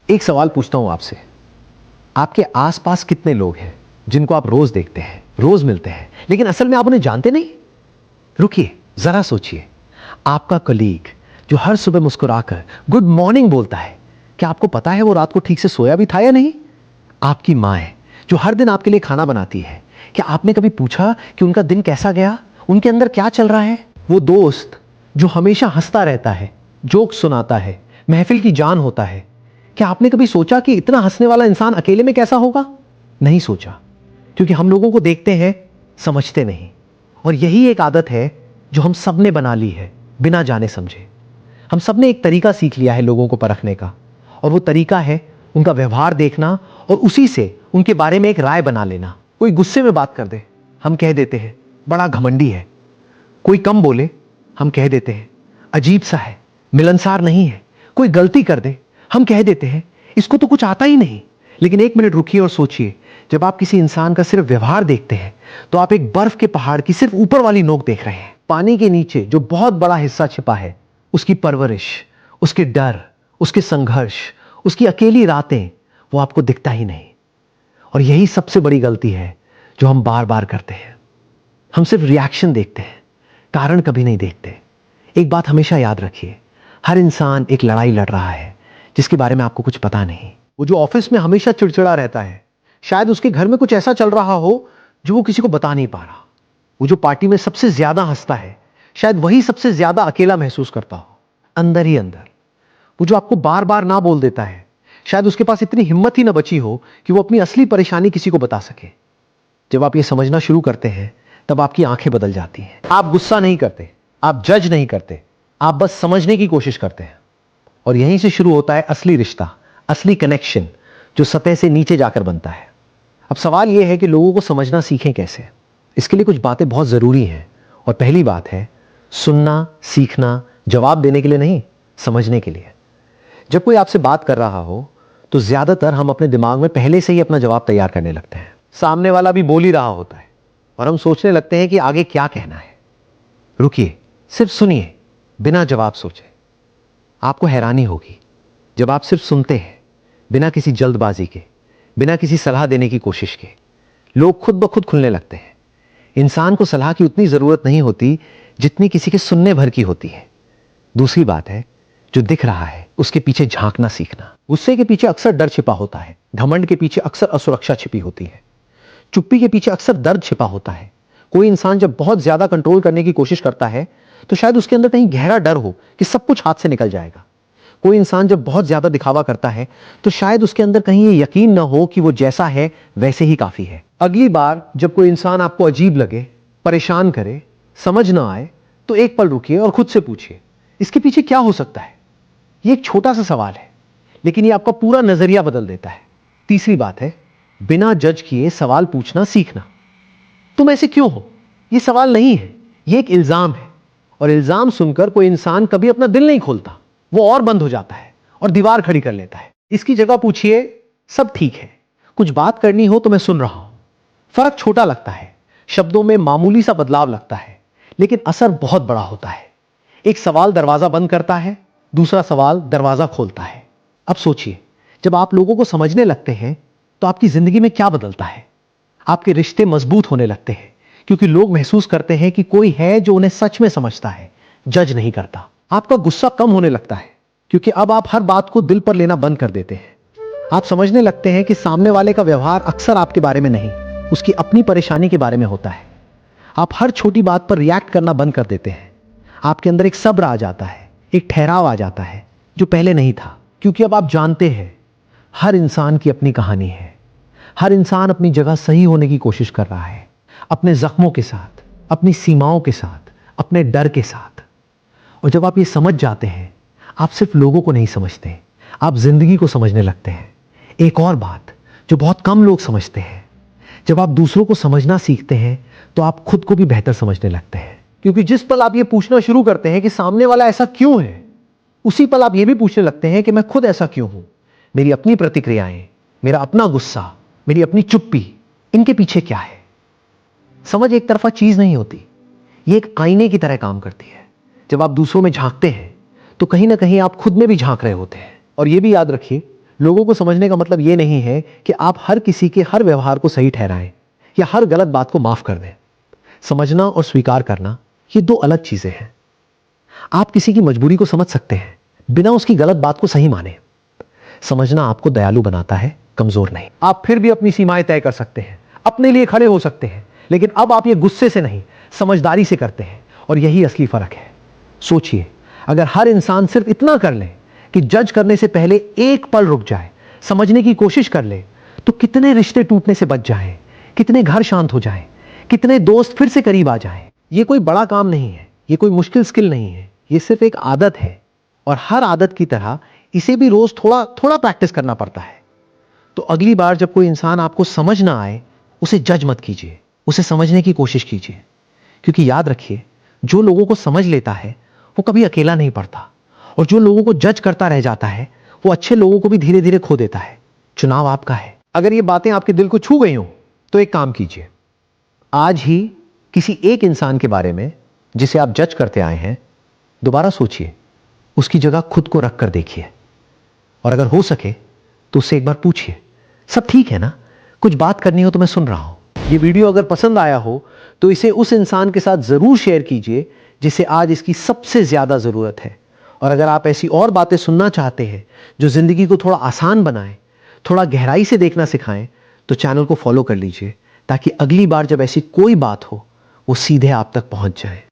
एक सवाल पूछता हूं आपसे। आपके आसपास कितने लोग हैं जिनको आप रोज देखते हैं, रोज मिलते हैं, लेकिन असल में आप उन्हें जानते नहीं? रुकिए, जरा सोचिए। आपका कलीग जो हर सुबह मुस्कुराकर गुड मॉर्निंग बोलता है, क्या आपको पता है वो रात को ठीक से सोया भी था या नहीं? आपकी माँ है जो हर दिन आपके लिए खाना बनाती है, क्या आपने कभी पूछा कि उनका दिन कैसा गया, उनके अंदर क्या चल रहा है? वो दोस्त जो हमेशा हंसता रहता है, जोक सुनाता है, महफिल की जान होता है, क्या आपने कभी सोचा कि इतना हंसने वाला इंसान अकेले में कैसा होगा? नहीं सोचा, क्योंकि हम लोगों को देखते हैं, समझते नहीं। और यही एक आदत है जो हम सब ने बना ली है बिना जाने समझे। हम सब ने एक तरीका सीख लिया है लोगों को परखने का, और वो तरीका है उनका व्यवहार देखना और उसी से उनके बारे में एक राय बना लेना। कोई गुस्से में बात कर दे, हम कह देते हैं बड़ा घमंडी है। कोई कम बोले, हम कह देते हैं अजीब सा है, मिलनसार नहीं है। कोई गलती कर दे, हम कह देते हैं इसको तो कुछ आता ही नहीं। लेकिन एक मिनट रुकिए और सोचिए, जब आप किसी इंसान का सिर्फ व्यवहार देखते हैं तो आप एक बर्फ के पहाड़ की सिर्फ ऊपर वाली नोक देख रहे हैं। पानी के नीचे जो बहुत बड़ा हिस्सा छिपा है, उसकी परवरिश, उसके डर, उसके संघर्ष, उसकी अकेली रातें, वो आपको दिखता ही नहीं। और यही सबसे बड़ी गलती है जो हम बार बार करते हैं। हम सिर्फ रिएक्शन देखते हैं, कारण कभी नहीं देखते। एक बात हमेशा याद रखिए, हर इंसान एक लड़ाई लड़ रहा है जिसके बारे में आपको कुछ पता नहीं। वो जो ऑफिस में हमेशा चिड़चिड़ा रहता है, शायद उसके घर में कुछ ऐसा चल रहा हो जो वो किसी को बता नहीं पा रहा। वो जो पार्टी में सबसे ज्यादा हंसता है, शायद वही सबसे ज्यादा अकेला महसूस करता हो अंदर ही अंदर। वो जो आपको बार बार ना बोल देता है, शायद उसके पास इतनी हिम्मत ही ना बची हो कि वो अपनी असली परेशानी किसी को बता सके। जब आप ये समझना शुरू करते हैं, तब आपकी आंखें बदल जाती हैं। आप गुस्सा नहीं करते, आप जज नहीं करते, आप बस समझने की कोशिश करते हैं। और यहीं से शुरू होता है असली रिश्ता, असली कनेक्शन, जो सतह से नीचे जाकर बनता है। अब सवाल यह है कि लोगों को समझना सीखें कैसे। इसके लिए कुछ बातें बहुत जरूरी हैं। और पहली बात है सुनना सीखना, जवाब देने के लिए नहीं, समझने के लिए। जब कोई आपसे बात कर रहा हो तो ज्यादातर हम अपने दिमाग में पहले से ही अपना जवाब तैयार करने लगते हैं। सामने वाला भी बोल ही रहा होता है और हम सोचने लगते हैं कि आगे क्या कहना है। रुकिए, सिर्फ सुनिए, बिना जवाब सोचे। आपको हैरानी होगी, जब आप सिर्फ सुनते हैं, बिना किसी जल्दबाजी के, बिना किसी सलाह देने की कोशिश के, लोग खुद ब खुद खुलने लगते हैं। इंसान को सलाह की उतनी जरूरत नहीं होती जितनी किसी के सुनने भर की होती है। दूसरी बात है, जो दिख रहा है उसके पीछे झांकना सीखना। गुस्से के पीछे अक्सर डर छिपा होता है, घमंड के पीछे अक्सर असुरक्षा छिपी होती है, चुप्पी के पीछे अक्सर दर्द छिपा होता है। कोई इंसान जब बहुत ज्यादा कंट्रोल करने की कोशिश करता है तो शायद उसके अंदर कहीं गहरा डर हो कि सब कुछ हाथ से निकल जाएगा। कोई इंसान जब बहुत ज्यादा दिखावा करता है तो शायद उसके अंदर कहीं ये यकीन ना हो कि वो जैसा है वैसे ही काफी है। अगली बार जब कोई इंसान आपको अजीब लगे, परेशान करे, समझ ना आए, तो एक पल रुकिए और खुद से पूछिए इसके पीछे क्या हो सकता है। ये एक छोटा सा सवाल है, लेकिन ये आपका पूरा नजरिया बदल देता है। तीसरी बात है बिना जज किए सवाल पूछना सीखना। तुम ऐसे क्यों हो, ये सवाल नहीं है, ये एक इल्जाम है। और इल्जाम सुनकर कोई इंसान कभी अपना दिल नहीं खोलता, वो और बंद हो जाता है और दीवार खड़ी कर लेता है। इसकी जगह पूछिए सब ठीक है, कुछ बात करनी हो तो मैं सुन रहा हूं। फर्क छोटा लगता है, शब्दों में मामूली सा बदलाव लगता है, लेकिन असर बहुत बड़ा होता है। एक सवाल दरवाजा बंद करता है, दूसरा सवाल दरवाजा खोलता है। अब सोचिए, जब आप लोगों को समझने लगते हैं तो आपकी जिंदगी में क्या बदलता है। आपके रिश्ते मजबूत होने लगते हैं, क्योंकि लोग महसूस करते हैं कि कोई है जो उन्हें सच में समझता है, जज नहीं करता। आपका गुस्सा कम होने लगता है, क्योंकि अब आप हर बात को दिल पर लेना बंद कर देते हैं। आप समझने लगते हैं कि सामने वाले का व्यवहार अक्सर आपके बारे में नहीं, उसकी अपनी परेशानी के बारे में होता है। आप हर छोटी बात पर रिएक्ट करना बंद कर देते हैं। आपके अंदर एक सब्र आ जाता है, एक ठहराव आ जाता है जो पहले नहीं था। क्योंकि अब आप जानते हैं हर इंसान की अपनी कहानी है, हर इंसान अपनी जगह सही होने की कोशिश कर रहा है, अपने जख्मों के साथ, अपनी सीमाओं के साथ, अपने डर के साथ। और जब आप ये समझ जाते हैं, आप सिर्फ लोगों को नहीं समझते, आप जिंदगी को समझने लगते हैं। एक और बात जो बहुत कम लोग समझते हैं, जब आप दूसरों को समझना सीखते हैं तो आप खुद को भी बेहतर समझने लगते हैं। क्योंकि जिस पल आप ये पूछना शुरू करते हैं कि सामने वाला ऐसा क्यों है, उसी पल आप ये भी पूछने लगते हैं कि मैं खुद ऐसा क्यों हूं। मेरी अपनी प्रतिक्रियाएं, मेरा अपना गुस्सा, मेरी अपनी चुप्पी, इनके पीछे क्या है। समझ एक तरफा चीज नहीं होती, ये एक आईने की तरह काम करती है। जब आप दूसरों में झांकते हैं तो कहीं ना कहीं आप खुद में भी झांक रहे होते हैं। और ये भी याद रखिए, लोगों को समझने का मतलब यह नहीं है कि आप हर किसी के हर व्यवहार को सही ठहराएं या हर गलत बात को माफ कर दें। समझना और स्वीकार करना ये दो अलग चीजें हैं। आप किसी की मजबूरी को समझ सकते हैं बिना उसकी गलत बात को सही माने। समझना आपको दयालु बनाता है, कमजोर नहीं। आप फिर भी अपनी सीमाएं तय कर सकते हैं, अपने लिए खड़े हो सकते हैं, लेकिन अब आप ये गुस्से से नहीं, समझदारी से करते हैं, और यही असली फर्क है। सोचिए, अगर हर इंसान सिर्फ इतना कर ले कि जज करने से पहले एक पल रुक जाए, समझने की कोशिश कर ले, तो कितने रिश्ते टूटने से बच जाएं, कितने घर शांत हो जाएं, कितने दोस्त फिर से करीब आ जाएं। यह कोई बड़ा काम नहीं है, यह कोई मुश्किल स्किल नहीं है, यह सिर्फ एक आदत है, और हर आदत की तरह इसे भी रोज थोड़ा थोड़ा प्रैक्टिस करना पड़ता है। तो अगली बार जब कोई इंसान आपको समझ ना आए, उसे जज मत कीजिए, उसे समझने की कोशिश कीजिए। क्योंकि याद रखिए, जो लोगों को समझ लेता है वो कभी अकेला नहीं पड़ता, और जो लोगों को जज करता रह जाता है वो अच्छे लोगों को भी धीरे धीरे खो देता है। चुनाव आपका है। अगर ये बातें आपके दिल को छू गई हो तो एक काम कीजिए, आज ही किसी एक इंसान के बारे में जिसे आप जज करते आए हैं दोबारा सोचिए, उसकी जगह खुद को रख कर देखिए, और अगर हो सके तो उससे एक बार पूछिए, सब ठीक है ना, कुछ बात करनी हो तो मैं सुन रहा हूं। ये वीडियो अगर पसंद आया हो तो इसे उस इंसान के साथ जरूर शेयर कीजिए जिसे आज इसकी सबसे ज्यादा जरूरत है। और अगर आप ऐसी और बातें सुनना चाहते हैं जो जिंदगी को थोड़ा आसान बनाएं, थोड़ा गहराई से देखना सिखाएं, तो चैनल को फॉलो कर लीजिए, ताकि अगली बार जब ऐसी कोई बात हो वो सीधे आप तक पहुंच जाए।